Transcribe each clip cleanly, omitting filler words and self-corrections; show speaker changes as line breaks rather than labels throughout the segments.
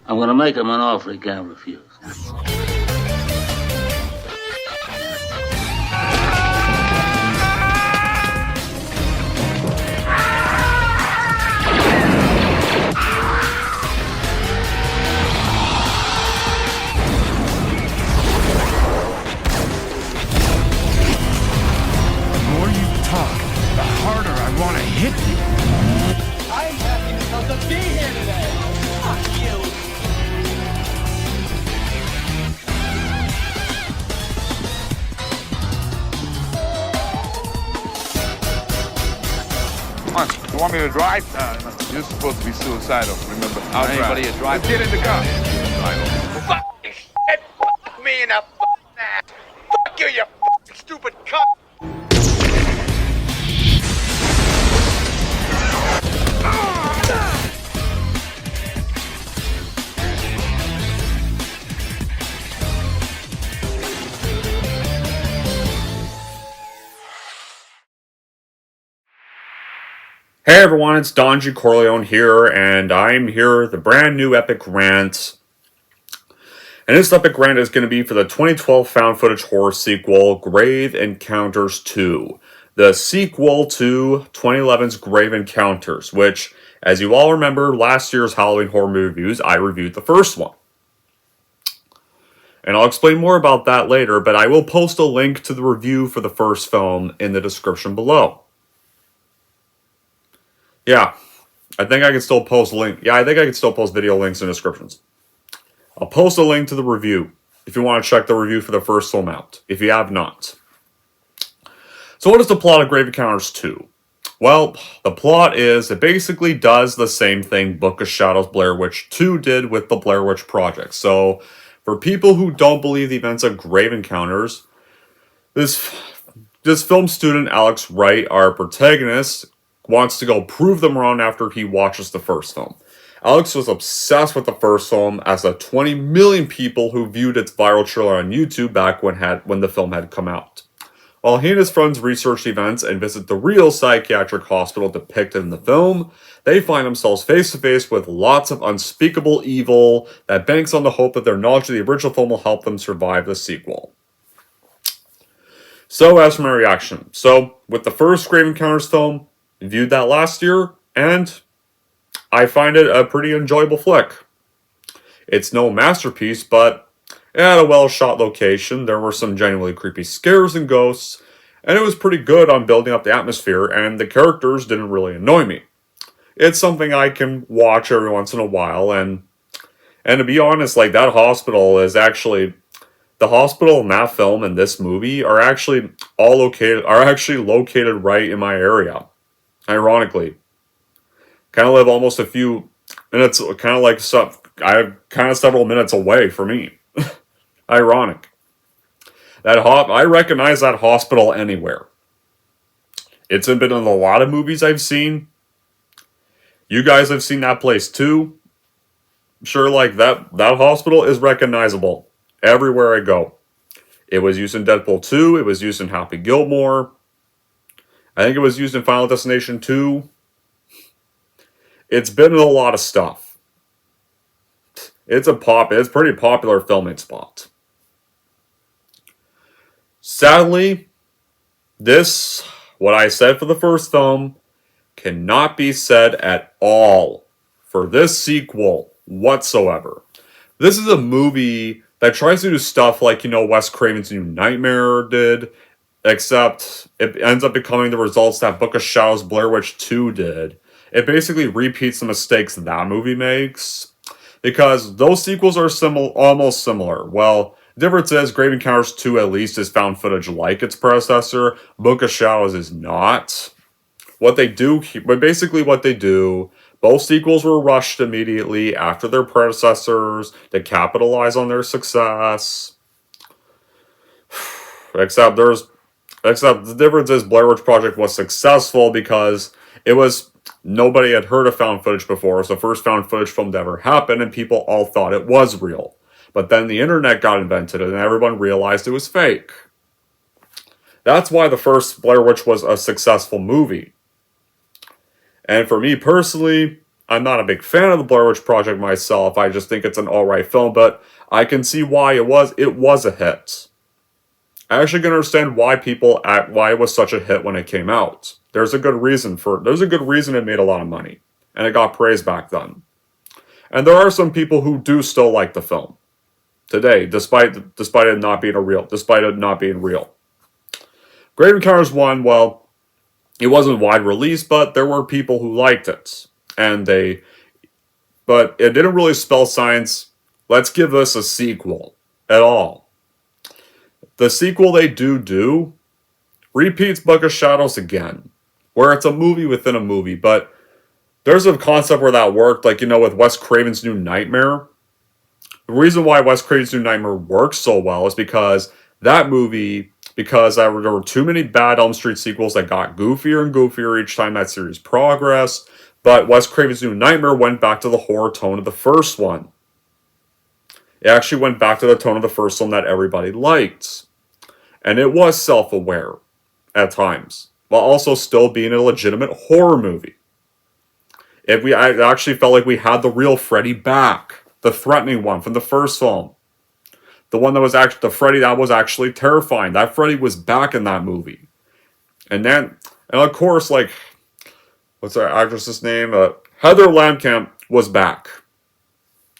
I'm gonna make him an offer he can't refuse.
The more you talk, the harder I want to hit you.
I'm happy because of being here today. Fuck you.
Come on, you want me to drive? You're supposed to be suicidal, remember? I'll
Anybody
drive.
a drive?
Get in the car.
Fucking shit. Fuck me in the fucking ass. Fuck you, you fucking stupid cunt.
Hey everyone, it's Don G. Corleone here, and I'm here with the brand new epic rant. And this epic rant is going to be for the 2012 found footage horror sequel, Grave Encounters 2. The sequel to 2011's Grave Encounters, which, as you all remember, last year's Halloween horror movie reviews, I reviewed the first one. And I'll explain more about that later, but I will post a link to the review for the first film in the description below. Yeah, I think I can still post video links in descriptions. I'll post a link to the review if you want to check the review for the first film out, if you have not. So what is the plot of Grave Encounters 2? Well, the plot is, it basically does the same thing Book of Shadows Blair Witch 2 did with the Blair Witch Project. So, for people who don't believe the events of Grave Encounters, this film student, Alex Wright, our protagonist, wants to go prove them wrong after he watches the first film. Alex was obsessed with the first film, as the 20 million people who viewed its viral trailer on YouTube back when the film had come out. While he and his friends research events and visit the real psychiatric hospital depicted in the film, they find themselves face to face with lots of unspeakable evil that banks on the hope that their knowledge of the original film will help them survive the sequel. So as for my reaction, with the first Grave Encounters film, viewed that last year, and I find it a pretty enjoyable flick. It's no masterpiece, but it had a well-shot location, there were some genuinely creepy scares and ghosts, and it was pretty good on building up the atmosphere, and the characters didn't really annoy me. It's something I can watch every once in a while, and to be honest, like, that hospital is actually... The hospital in that film and this movie are actually located right in my area. Ironically, kind of live almost a few minutes, several minutes away from me. Ironic. I recognize that hospital anywhere. It's been in a lot of movies I've seen. You guys have seen that place too. I'm sure, like, that hospital is recognizable everywhere I go. It was used in Deadpool 2. It was used in Happy Gilmore. I think it was used in Final Destination 2. It's been in a lot of stuff. It's a pretty popular filming spot. Sadly, what I said for the first film, cannot be said at all for this sequel whatsoever. This is a movie that tries to do stuff like, Wes Craven's New Nightmare did, except it ends up becoming the results that Book of Shadows Blair Witch 2 did. It basically repeats the mistakes that movie makes, because those sequels are almost similar. Well, the difference is Grave Encounters 2 at least is found footage like its predecessor. Book of Shadows is not. What they do, both sequels were rushed immediately after their predecessors to capitalize on their success. Except the difference is Blair Witch Project was successful because nobody had heard of found footage before. It was the first found footage film to ever happen, and people all thought it was real. But then the internet got invented, and everyone realized it was fake. That's why the first Blair Witch was a successful movie. And for me personally, I'm not a big fan of the Blair Witch Project myself. I just think it's an alright film, but I can see why it was a hit. I actually can understand why why it was such a hit when it came out. There's a good reason it made a lot of money. And it got praised back then. And there are some people who do still like the film today, despite it not being real. Grave Encounters 1, well, it wasn't wide release, but there were people who liked it. But it didn't really spell signs, let's give this a sequel at all. The sequel they do repeats Book of Shadows again, where it's a movie within a movie, but there's a concept where that worked, like, with Wes Craven's New Nightmare. The reason why Wes Craven's New Nightmare works so well is because there were too many bad Elm Street sequels that got goofier and goofier each time that series progressed, but Wes Craven's New Nightmare went back to the horror tone of the first one. It actually went back to the tone of the first one that everybody liked. And it was self-aware at times, while also still being a legitimate horror movie. I actually felt like we had the real Freddy back. The threatening one from the first film. The one that was actually, the Freddy that was actually terrifying. That Freddy was back in that movie. And of course, like, what's our actress's name? Heather Langenkamp was back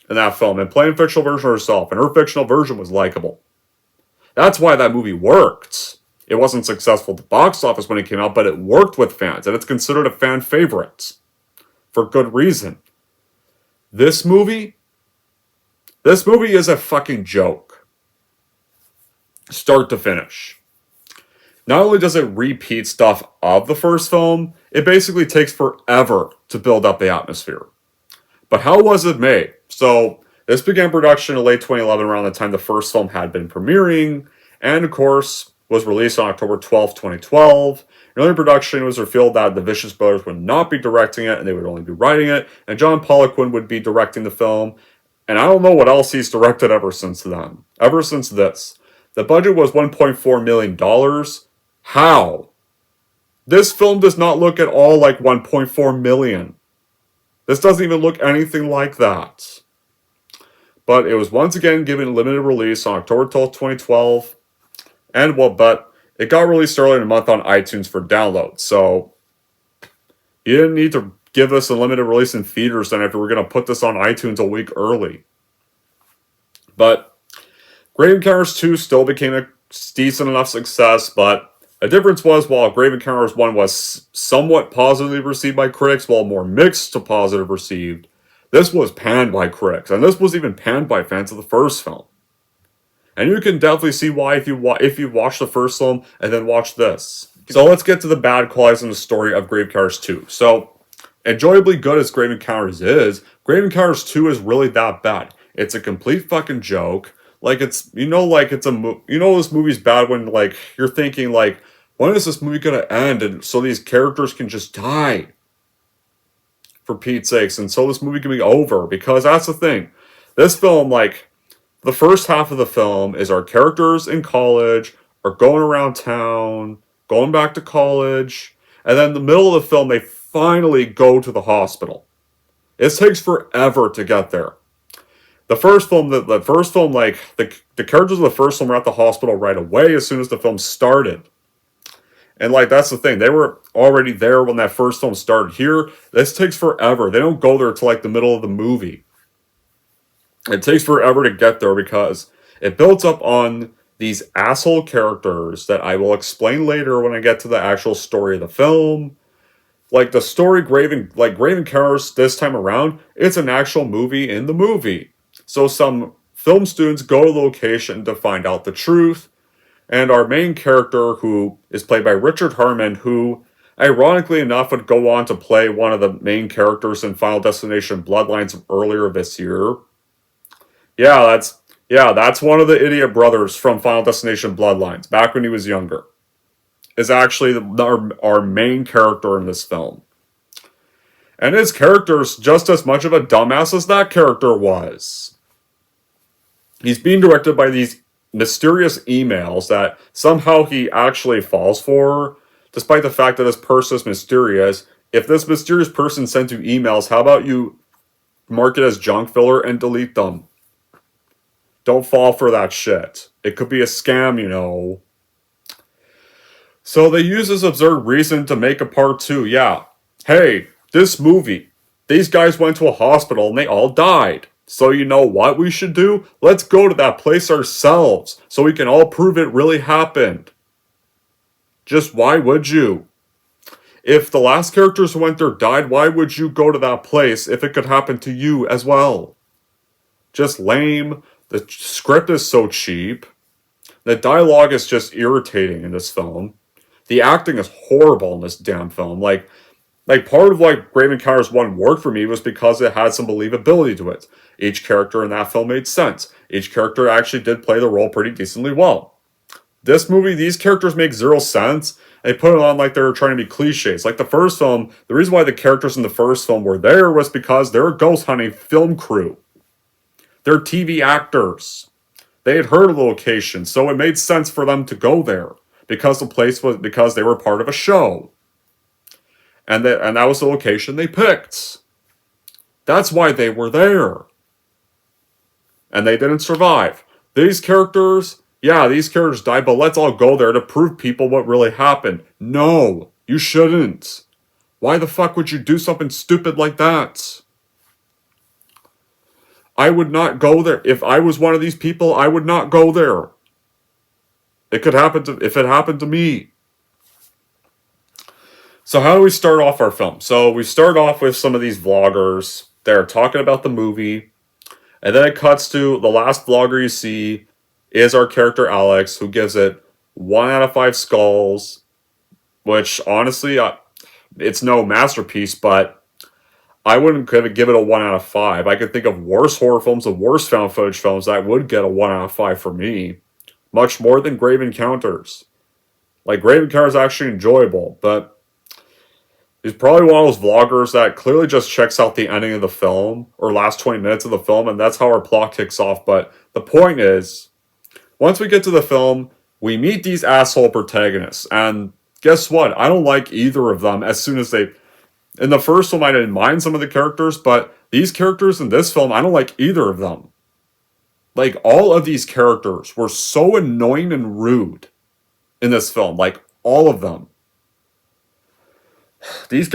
in that film and playing a fictional version of herself. And her fictional version was likable. That's why that movie worked. It wasn't successful at the box office when it came out, but it worked with fans. And it's considered a fan favorite. For good reason. This movie is a fucking joke. Start to finish. Not only does it repeat stuff of the first film, it basically takes forever to build up the atmosphere. But how was it made? So, this began production in late 2011, around the time the first film had been premiering, and of course, was released on October 12, 2012. In early production, it was revealed that the Vicious Brothers would not be directing it, and they would only be writing it, and John Poliquin would be directing the film. And I don't know what else he's directed ever since then. Ever since this. The budget was $1.4 million. How? This film does not look at all like $1.4 million. This doesn't even look anything like that. But it was once again given limited release on October 12, 2012. But it got released earlier in the month on iTunes for download. So you didn't need to give us a limited release in theaters then if we were going to put this on iTunes a week early. But Grave Encounters 2 still became a decent enough success, but a difference was while Grave Encounters 1 was somewhat positively received by critics, while more mixed to positive received, this was panned by critics, and this was even panned by fans of the first film. And you can definitely see why if you watch the first film and then watch this. So let's get to the bad qualities in the story of Grave Encounters 2. So, enjoyably good as Grave Encounters is, Grave Encounters 2 is really that bad. It's a complete fucking joke. Like this movie's bad when, like, you're thinking, like, when is this movie gonna end? And so these characters can just die. For Pete's sakes. And so this movie can be over. Because that's the thing. This film, like, the first half of the film is our characters in college are going around town, going back to college, and then in the middle of the film, they finally go to the hospital. It takes forever to get there. The first film, like, the characters of the first film were at the hospital right away as soon as the film started. And, like, that's the thing. They were already there when that first film started. Here, this takes forever. They don't go there till, like, the middle of the movie. It takes forever to get there because it builds up on these asshole characters that I will explain later when I get to the actual story of the film. Like, the story Grave Encounters this time around, it's an actual movie in the movie. So some film students go to the location to find out the truth. And our main character, who is played by Richard Harmon, who, ironically enough, would go on to play one of the main characters in Final Destination Bloodlines earlier this year. Yeah, that's one of the idiot brothers from Final Destination Bloodlines, back when he was younger. Is actually our main character in this film. And his character's just as much of a dumbass as that character was. He's being directed by these mysterious emails that somehow he actually falls for, despite the fact that this person is mysterious. If this mysterious person sent you emails, how about you mark it as junk filler and delete them? Don't fall for that shit. It could be a scam, you know. So they use this absurd reason to make a part 2. Yeah. Hey, this movie. These guys went to a hospital and they all died. So you know what we should do? Let's go to that place ourselves so we can all prove it really happened. Just why would you? If the last characters who went there died, why would you go to that place if it could happen to you as well? Just lame. The script is so cheap. The dialogue is just irritating in this film. The acting is horrible in this damn film. Like part of like Grave Encounters 1 worked for me was because it had some believability to it. Each character in that film made sense. Each character actually did play the role pretty decently well. This movie, these characters make zero sense. They put it on like they were trying to be cliches. Like the first film, the reason why the characters in the first film were there was because they're a ghost hunting film crew. They're TV actors. They had heard of the location, so it made sense for them to go there. Because they were part of a show. And that was the location they picked. That's why they were there. And they didn't survive. These characters died, but let's all go there to prove people what really happened. No, you shouldn't. Why the fuck would you do something stupid like that? I would not go there. If I was one of these people, I would not go there. If it happened to me. So how do we start off our film? So we start off with some of these vloggers. They're talking about the movie. And then it cuts to the last vlogger you see is our character Alex, who gives it 1 out of 5 skulls. Which, honestly, it's no masterpiece, but I wouldn't give it a 1 out of 5. I could think of worse horror films and worse found footage films that would get a 1 out of 5 for me. Much more than Grave Encounters. Like, Grave Encounters is actually enjoyable, but he's probably one of those vloggers that clearly just checks out the ending of the film, or last 20 minutes of the film, and that's how our plot kicks off. But the point is, once we get to the film, we meet these asshole protagonists, and guess what? I don't like either of them as soon as they... In the first film, I didn't mind some of the characters, but these characters in this film, I don't like either of them. Like, all of these characters were so annoying and rude in this film. Like, all of them. These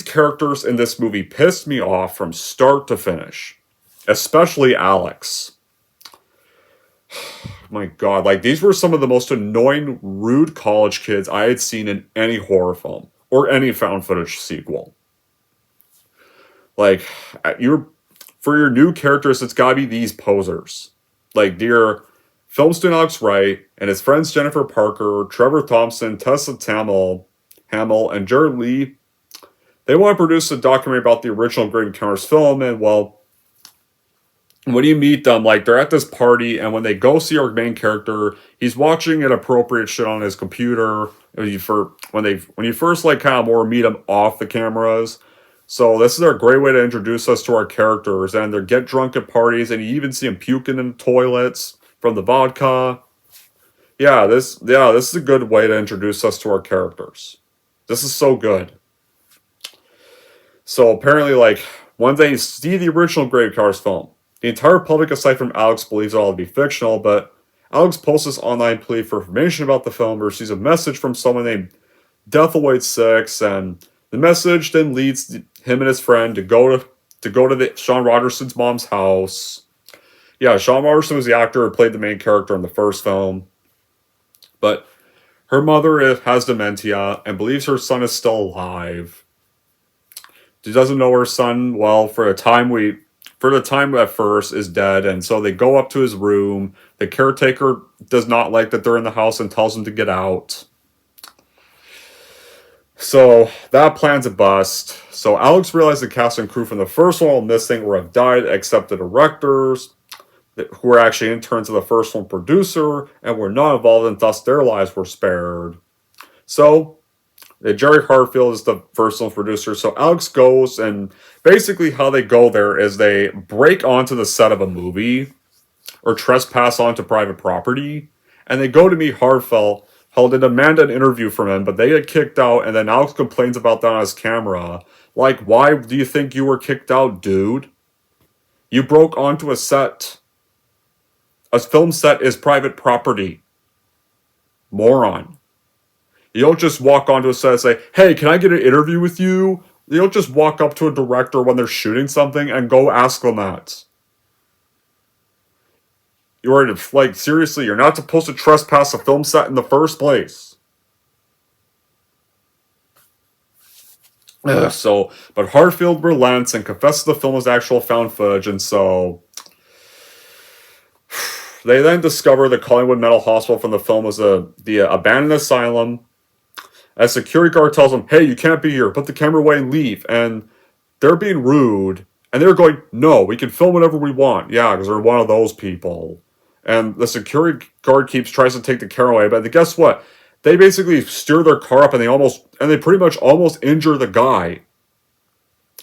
characters in this movie pissed me off from start to finish. Especially Alex. My god, like, these were some of the most annoying, rude college kids I had seen in any horror film. Or any found footage sequel. Like, for your new characters, it's gotta be these posers. Like, dear film student Alex Wright and his friends Jennifer Parker, Trevor Thompson, Tessa Hamill, and Jared Lee. They want to produce a documentary about the original Grave Encounters film, and well, when you meet them, like, they're at this party, and when they go see our main character, he's watching inappropriate shit on his computer. When you first, like, kind of more meet him off the cameras. So this is a great way to introduce us to our characters, and they get drunk at parties, and you even see him puking in the toilets from the vodka. This is a good way to introduce us to our characters. This is so good. So apparently, like, when they see the original Grave Encounters film, the entire public, aside from Alex, believes it all to be fictional, but Alex posts this online plea for information about the film, or receives a message from someone named Deathawaite6, and the message then leads him and his friend to go to Sean Rogerson's mom's house. Yeah, Sean Rogerson was the actor who played the main character in the first film. But her mother has dementia and believes her son is still alive. She doesn't know her son well for the time at first is dead, and so they go up to his room. The caretaker does not like that they're in the house and tells them to get out. So that plan's a bust. So Alex realized the cast and crew from the first one all missing or have died, except the directors, who were actually interns of the first one producer, and were not involved, and thus their lives were spared. So Jerry Hartfield is the first one producer. So Alex goes, and basically how they go there is they break onto the set of a movie, or trespass onto private property, and they go to meet Hell, they demand an interview from him, but they get kicked out, and then Alex complains about that on his camera. Like, why do you think you were kicked out, dude? You broke onto a set. A film set is private property. Moron. You don't just walk onto a set and say, hey, can I get an interview with you? You don't just walk up to a director when they're shooting something and go ask them that. You're like, seriously, you're not supposed to trespass a film set in the first place. But Hartfield relents and confesses the film is actual found footage, and so they then discover the Collingwood Mental Hospital from the film was the abandoned asylum. A security guard tells them, hey, you can't be here, put the camera away and leave. And they're being rude, and they're going, no, we can film whatever we want. Yeah, because they're one of those people. And the security guard tries to take the camera away, but guess what? They basically steer their car up, and they pretty much almost injure the guy.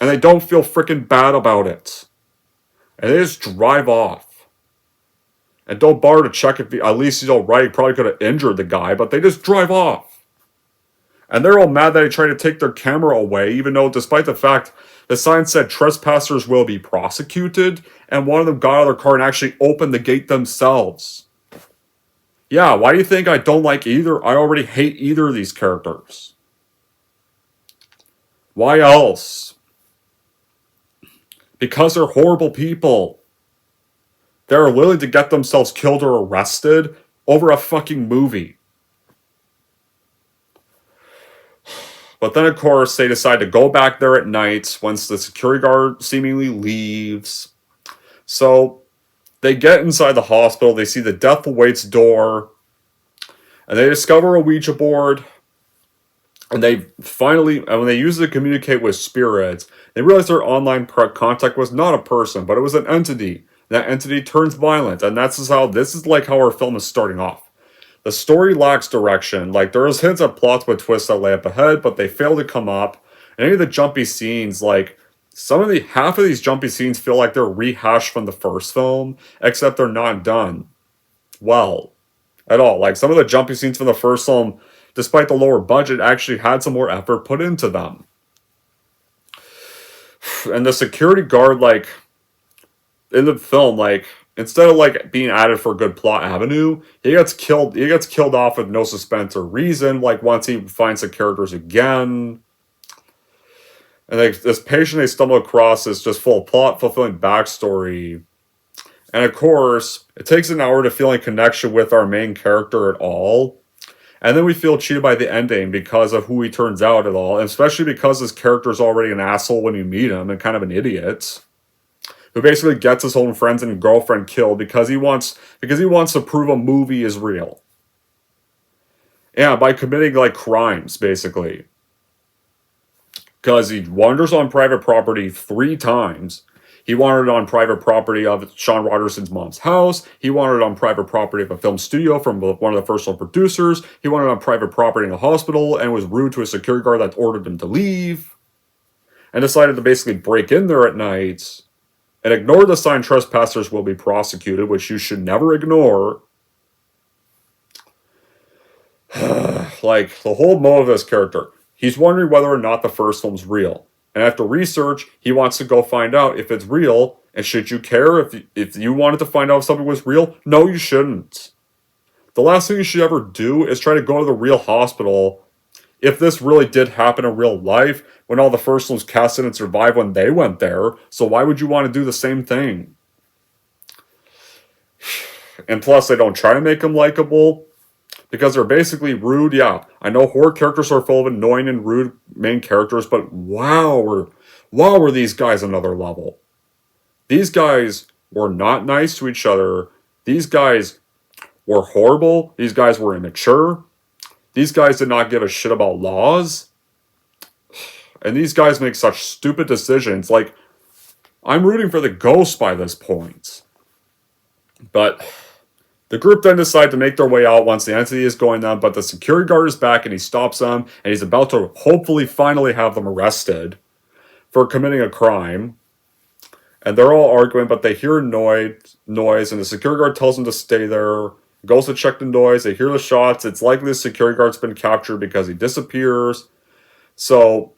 And they don't feel freaking bad about it. And they just drive off. And don't bother to check if at least he's alright. He probably could have injured the guy, but they just drive off. And they're all mad that he tried to take their camera away, even though despite the fact the sign said trespassers will be prosecuted, and one of them got out of their car and actually opened the gate themselves. Yeah, why do you think I don't like either? I already hate either of these characters. Why else? Because they're horrible people. They're willing to get themselves killed or arrested over a fucking movie. But then, of course, they decide to go back there at night once the security guard seemingly leaves. So they get inside the hospital. They see the death awaits door. And they discover a Ouija board. And they finally, when they use it to communicate with spirits, they realize their online contact was not a person, but it was an entity. That entity turns violent. And this is how our film is starting off. The story lacks direction. Like, there is hints of plots with twists that lay up ahead, but they fail to come up. And any of the jumpy scenes, like, half of these jumpy scenes feel like they're rehashed from the first film, except they're not done well at all. Like, some of the jumpy scenes from the first film, despite the lower budget, actually had some more effort put into them. And the security guard, like, in the film, like, instead of like being added for a good plot avenue, he gets killed off with no suspense or reason, like once he finds the characters again. And this patient they stumble across is just full of plot fulfilling backstory. And of course, it takes an hour to feel any connection with our main character at all. And then we feel cheated by the ending because of who he turns out at all, and especially because his character is already an asshole when you meet him and kind of an idiot. Who basically gets his own friends and girlfriend killed because he wants to prove a movie is real. Yeah, by committing like crimes, basically. Because he wanders on private property 3 times. He wandered on private property of Sean Rogerson's mom's house. He wandered on private property of a film studio from one of the first film producers. He wandered on private property in a hospital and was rude to a security guard that ordered him to leave. And decided to basically break in there at night. And ignore the sign trespassers will be prosecuted, which you should never ignore. Like, the whole motive of this character. He's wondering whether or not the first film's real. And after research, he wants to go find out if it's real. And should you care if you wanted to find out if something was real? No, you shouldn't. The last thing you should ever do is try to go to the real hospital if this really did happen in real life, when all the first ones casted and survived when they went there, so why would you want to do the same thing? And plus, they don't try to make them likable, because they're basically rude. Yeah, I know horror characters are full of annoying and rude main characters, but wow, were these guys another level. These guys were not nice to each other. These guys were horrible. These guys were immature. These guys did not give a shit about laws. And these guys make such stupid decisions. Like, I'm rooting for the ghost by this point. But the group then decide to make their way out once the entity is going down. But the security guard is back and he stops them. And he's about to hopefully finally have them arrested for committing a crime. And they're all arguing, but they hear noise. And the security guard tells them to stay there. Goes to check the noise. They hear the shots. It's likely the security guard's been captured because he disappears. So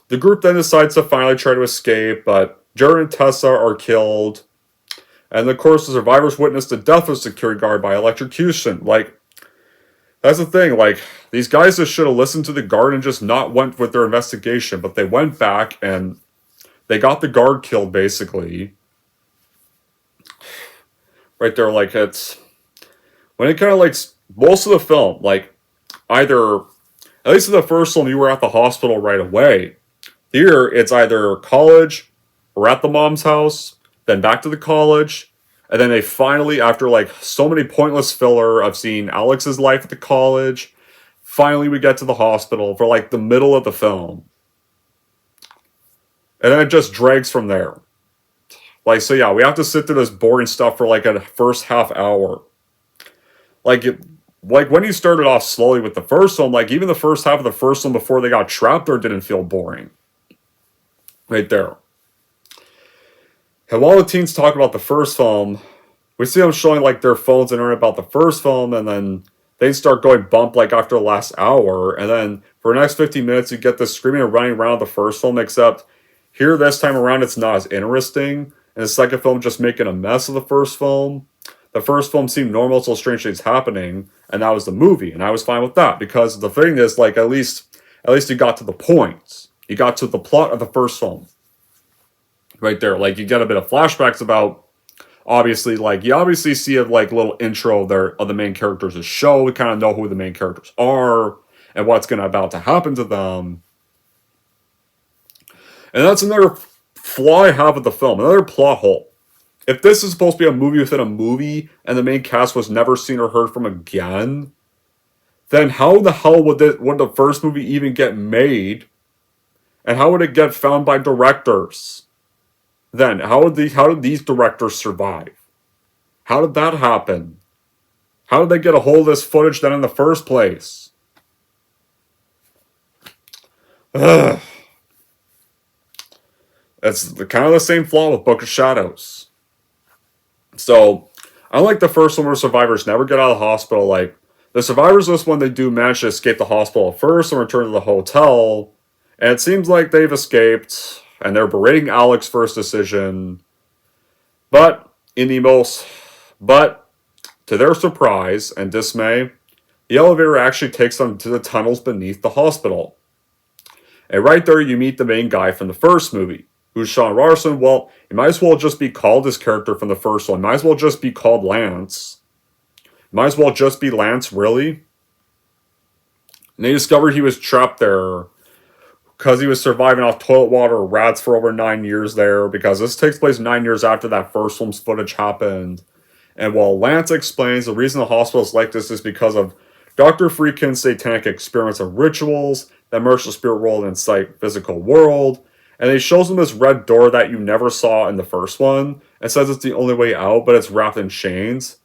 the group then decides to finally try to escape, but Jared and Tessa are killed. And of course, the survivors witness the death of the security guard by electrocution. Like, that's the thing. Like, these guys just should have listened to the guard and just not went with their investigation. But they went back and they got the guard killed, basically. Right there, like, it's... When it kind of, like, most of the film, like, either... At least in the first one, you were at the hospital right away. Here, it's either college, or at the mom's house, then back to the college, and then they finally, after like so many pointless filler of seeing Alex's life at the college, finally we get to the hospital for like the middle of the film. And then it just drags from there. Like, so yeah, we have to sit through this boring stuff for like a first half hour. Like, when you started off slowly with the first one, like even the first half of the first one before they got trapped there didn't feel boring. Right there. And while the teens talk about the first film, we see them showing like their phones and internet about the first film, and then they start going bump like after the last hour, and then for the next 15 minutes you get this screaming and running around the first film, except here this time around it's not as interesting, and the second film just making a mess of the first film. The first film seemed normal till strange things happening, and that was the movie, and I was fine with that, because the thing is, like, at least you got to the point. You got to the plot of the first film. Right there, like, you get a bit of flashbacks about, obviously, like, you obviously see a, like, little intro there of the main characters' show. We kind of know who the main characters are, and what's about to happen to them. And that's another flaw I have with the film, another plot hole. If this is supposed to be a movie within a movie, and the main cast was never seen or heard from again, then how the hell would the first movie even get made? And how would it get found by directors? Then, how did these directors survive? How did that happen? How did they get a hold of this footage then in the first place? Ugh. It's kind of the same flaw with Book of Shadows. So, unlike the first one where survivors never get out of the hospital, like, the survivors this one, they do manage to escape the hospital first and return to the hotel, and it seems like they've escaped, and they're berating Alex for his decision. But to their surprise and dismay, the elevator actually takes them to the tunnels beneath the hospital. And right there you meet the main guy from the first movie, who's Sean Larson. Well, he might as well just be called his character from the first one. He might as well just be called Lance. He might as well just be Lance, really. And they discovered he was trapped there because he was surviving off toilet water or rats for over 9 years there, because this takes place 9 years after that first film's footage happened. And while Lance explains the reason the hospital is like this is because of Dr. Friedkin's satanic experiments and rituals that merge the spirit world and physical world, and he shows them this red door that you never saw in the first one, and says it's the only way out, but it's wrapped in chains.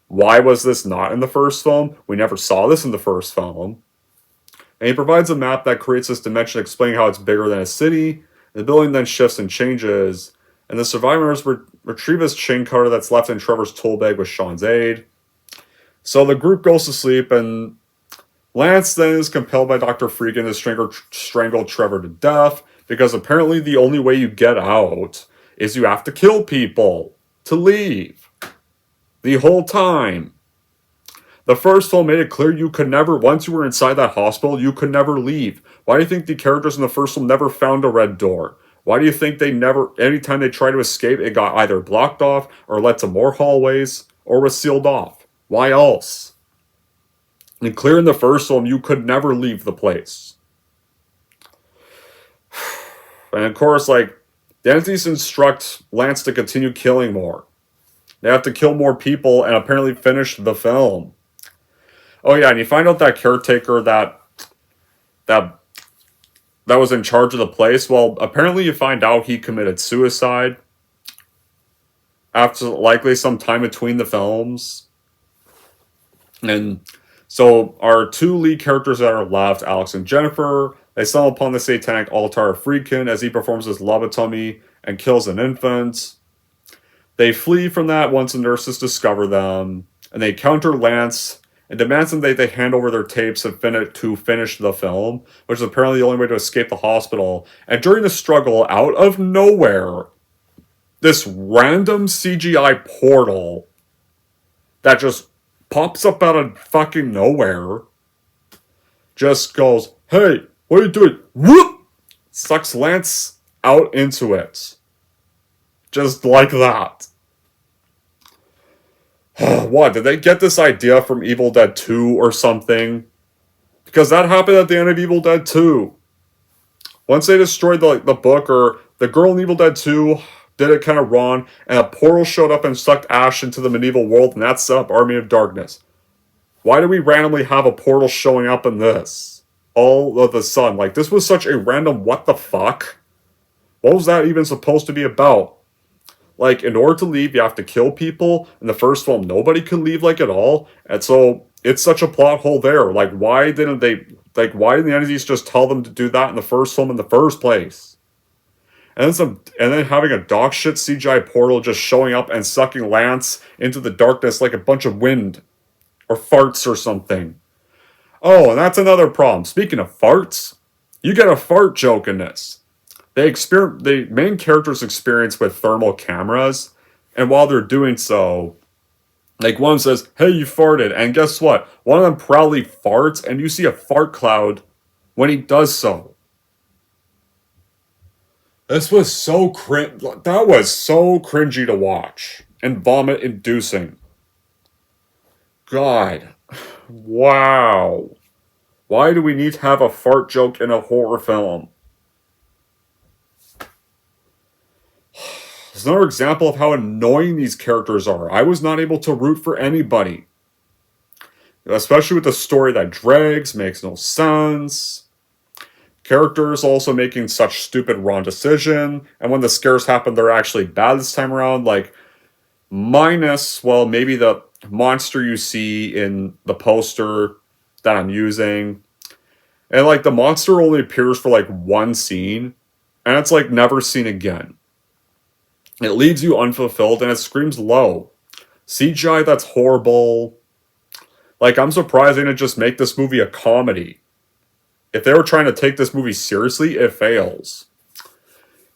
Why was this not in the first film? We never saw this in the first film. And he provides a map that creates this dimension explaining how it's bigger than a city. The building then shifts and changes, and the survivors retrieve this chain cutter that's left in Trevor's tool bag with Sean's aid. So the group goes to sleep, and Lance then is compelled by Dr. Friedkin to strangle Trevor to death, because apparently the only way you get out is you have to kill people to leave. The whole time. The first film made it clear you could never, once you were inside that hospital, you could never leave. Why do you think the characters in the first film never found a red door? Why do you think they never, anytime they tried to escape, it got either blocked off or led to more hallways or was sealed off? Why else? And clear in the first film, you could never leave the place. And of course, like, the entities instruct Lance to continue killing more. They have to kill more people and apparently finish the film. Oh yeah, and you find out that caretaker that was in charge of the place, well, apparently you find out he committed suicide after likely some time between the films. And so our two lead characters that are left, Alex and Jennifer, they stumble upon the satanic altar of Friedkin as he performs his lobotomy and kills an infant. They flee from that once the nurses discover them. and they encounter Lance and demands them they hand over their tapes and finish the film, which is apparently the only way to escape the hospital. And during the struggle, out of nowhere, this random CGI portal that just pops up out of fucking nowhere just goes, "Hey, what are you doing?" Whoop! Sucks Lance out into it. Just like that. What, did they get this idea from Evil Dead 2 or something? Because that happened at the end of Evil Dead 2. Once they destroyed the book, or the girl in Evil Dead 2 did it kind of wrong, and a portal showed up and sucked Ash into the medieval world, and that set up Army of Darkness. Why do we randomly have a portal showing up in this? All of a sudden. Like, this was such a random what the fuck? What was that even supposed to be about? Like, in order to leave, you have to kill people. In the first film, nobody could leave, like, at all. And so, it's such a plot hole there. Like, why didn't the entities just tell them to do that in the first film in the first place? And then having a dog shit CGI portal just showing up and sucking Lance into the darkness like a bunch of wind. Or farts or something. Oh, and that's another problem. Speaking of farts, you get a fart joke in this. The main characters experience with thermal cameras, and while they're doing so, like, one says, "Hey, you farted," and guess what? One of them proudly farts, and you see a fart cloud when he does so. This was so that was so cringy to watch, and vomit-inducing. God. Wow. Why do we need to have a fart joke in a horror film? It's another example of how annoying these characters are. I was not able to root for anybody. Especially with the story that drags, makes no sense. Characters also making such stupid wrong decision. And when the scares happen, they're actually bad this time around. Like, minus, well, maybe the monster you see in the poster that I'm using. And, like, the monster only appears for, like, one scene. And it's, like, never seen again. It leaves you unfulfilled, and it screams low. CGI that's horrible. Like, I'm surprised they didn't just make this movie a comedy. If they were trying to take this movie seriously, it fails.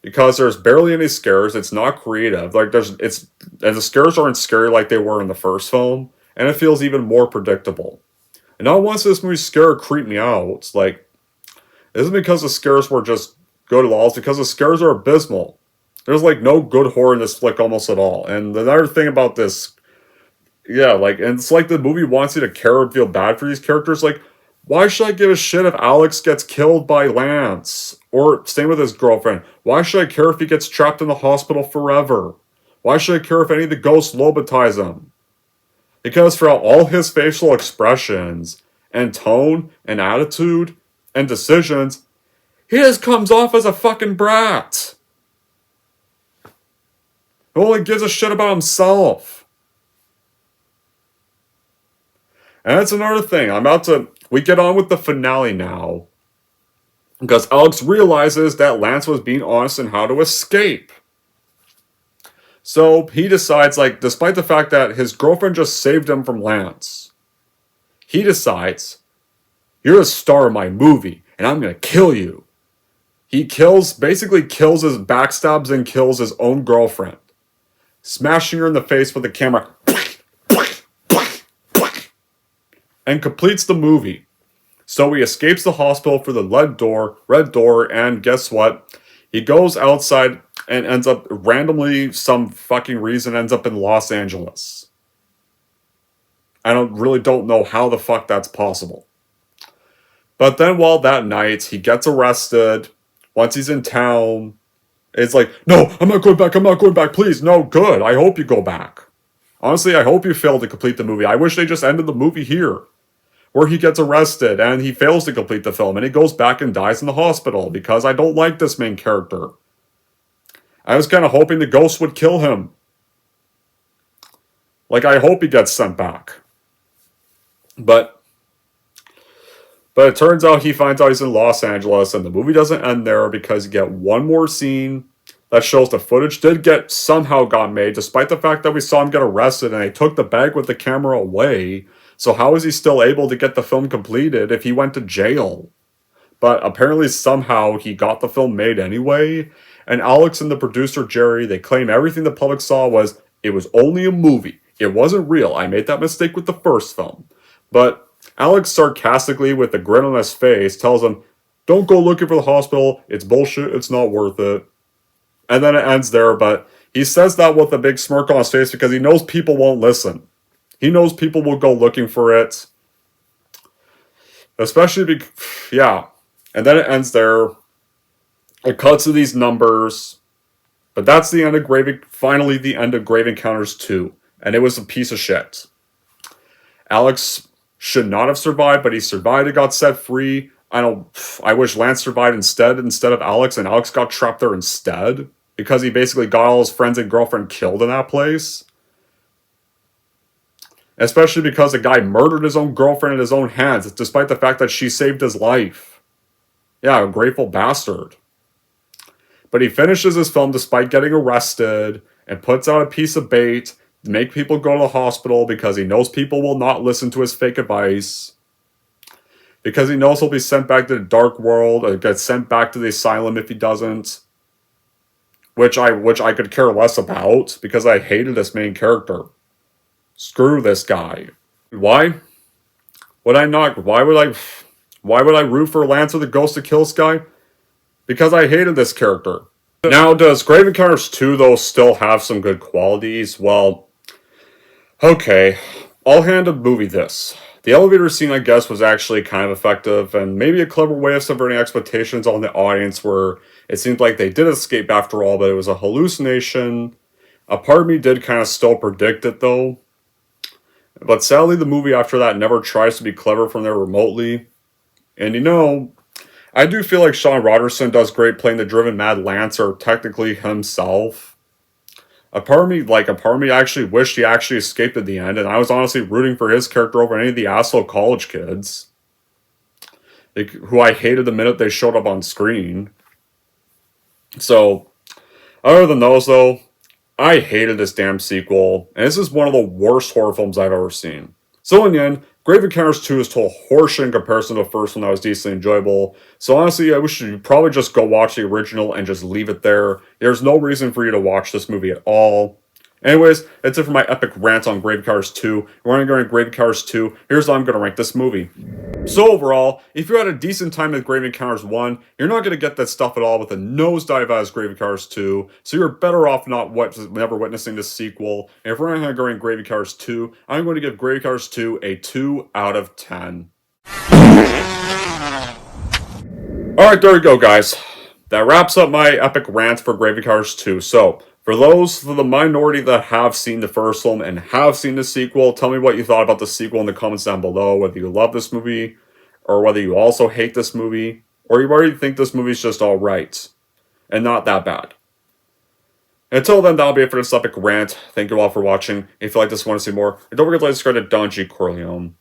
Because there's barely any scares, it's not creative. Like, and the scares aren't scary like they were in the first film, and it feels even more predictable. And not once did this movie scare or creep me out. It's like, it isn't because the scares were just good at all, it's because the scares are abysmal. There's, like, no good horror in this flick almost at all. And another thing about this, yeah, like, and it's like the movie wants you to care and feel bad for these characters. Like, why should I give a shit if Alex gets killed by Lance? Or same with his girlfriend. Why should I care if he gets trapped in the hospital forever? Why should I care if any of the ghosts lobotomize him? Because throughout all his facial expressions, and tone, and attitude, and decisions, he just comes off as a fucking brat. He only gives a shit about himself. And that's another thing. We get on with the finale now. Because Alex realizes that Lance was being honest in how to escape. So he decides, like, despite the fact that his girlfriend just saved him from Lance, he decides, "You're the star of my movie, and I'm gonna kill you." He backstabs and kills his own girlfriend, smashing her in the face with the camera, and completes the movie. So he escapes the hospital through the red door, and guess what? He goes outside and ends up randomly, some fucking reason, ends up in Los Angeles. I don't know how the fuck that's possible. But then while that night, he gets arrested. Once he's in town, it's like, "No, I'm not going back, please, no, good, I hope you go back." Honestly, I hope you fail to complete the movie. I wish they just ended the movie here, where he gets arrested and he fails to complete the film and he goes back and dies in the hospital because I don't like this main character. I was kind of hoping the ghost would kill him. Like, I hope he gets sent back. But it turns out he finds out he's in Los Angeles, and the movie doesn't end there because you get one more scene that shows the footage somehow got made, despite the fact that we saw him get arrested and they took the bag with the camera away. So how is he still able to get the film completed if he went to jail? But apparently somehow he got the film made anyway. And Alex and the producer Jerry, they claim everything the public saw it was only a movie. It wasn't real. I made that mistake with the first film. But Alex sarcastically, with a grin on his face, tells him, "Don't go looking for the hospital. It's bullshit. It's not worth it." And then it ends there, but he says that with a big smirk on his face because he knows people won't listen. He knows people will go looking for it. Especially yeah. And then it ends there. It cuts to these numbers. But that's the end of finally the end of Grave Encounters 2. And it was a piece of shit. Alex should not have survived, but he survived and got set free. I wish Lance survived instead of Alex, and Alex got trapped there instead. Because he basically got all his friends and girlfriend killed in that place. Especially because the guy murdered his own girlfriend in his own hands, despite the fact that she saved his life. Yeah, a grateful bastard. But he finishes his film despite getting arrested, and puts out a piece of bait to make people go to the hospital because he knows people will not listen to his fake advice. Because he knows he'll be sent back to the dark world, or get sent back to the asylum if he doesn't. Which I could care less about, because I hated this main character. Screw this guy. Why would I root for Lance or the Ghost to kill this guy? Because I hated this character. Now, does Grave Encounters 2, though, still have some good qualities? Well, okay. I'll hand the movie this. The elevator scene, I guess, was actually kind of effective, and maybe a clever way of subverting expectations on the audience where it seemed like they did escape after all, but it was a hallucination. A part of me did kind of still predict it, though. But sadly, the movie after that never tries to be clever from there remotely. And I do feel like Sean Rogerson does great playing the driven mad Lance, or technically himself. A part of me actually wished he actually escaped at the end, and I was honestly rooting for his character over any of the asshole college kids. Who I hated the minute they showed up on screen. So, other than those though, I hated this damn sequel, and this is one of the worst horror films I've ever seen. So in the end, Grave Encounters 2 is total horseshit in comparison to the first one that was decently enjoyable. So honestly, I wish you'd probably just go watch the original and just leave it there. There's no reason for you to watch this movie at all. Anyways, that's it for my epic rant on Grave Encounters 2. We're going to go into Grave Encounters 2. Here's how I'm going to rank this movie. So overall, if you had a decent time with Grave Encounters 1, you're not going to get that stuff at all with a nosedive as Grave Encounters 2, so you're better off never witnessing this sequel. And if we're going to go into Grave Encounters 2, I'm going to give Grave Encounters 2 a 2 out of 10. Alright, there we go, guys. That wraps up my epic rant for Grave Encounters 2. So, for the minority that have seen the first film and have seen the sequel, tell me what you thought about the sequel in the comments down below, whether you love this movie, or whether you also hate this movie, or you already think this movie's just alright, and not that bad. Until then, that'll be it for this epic rant. Thank you all for watching. If you like this and want to see more, don't forget to like, subscribe to Don G. Corleone.